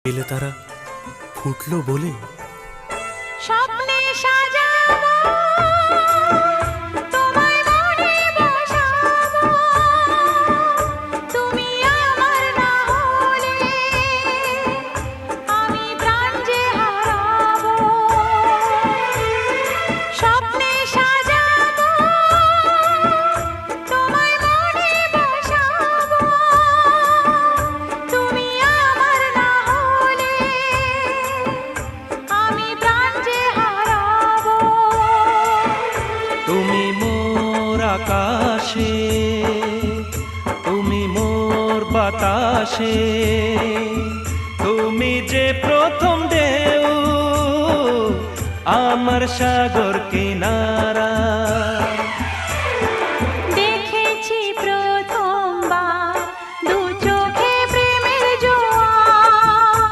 এলে তারা ফুটলো বলে স্বপ্নে সাজাবো তোমায় মনে বসাবো তুমি আমার না হলে আমি প্রাণ যে হারাবো স্বপ্নে সাজাবো তোমায় মনে বসাবো তুমি আমার না হলে আমি প্রাণ যে হারাবো তুমি মোর আকাশে তুমি মোর বাতাসে তুমি যে প্রথম ঢেউ আমার সাগর কিনারা।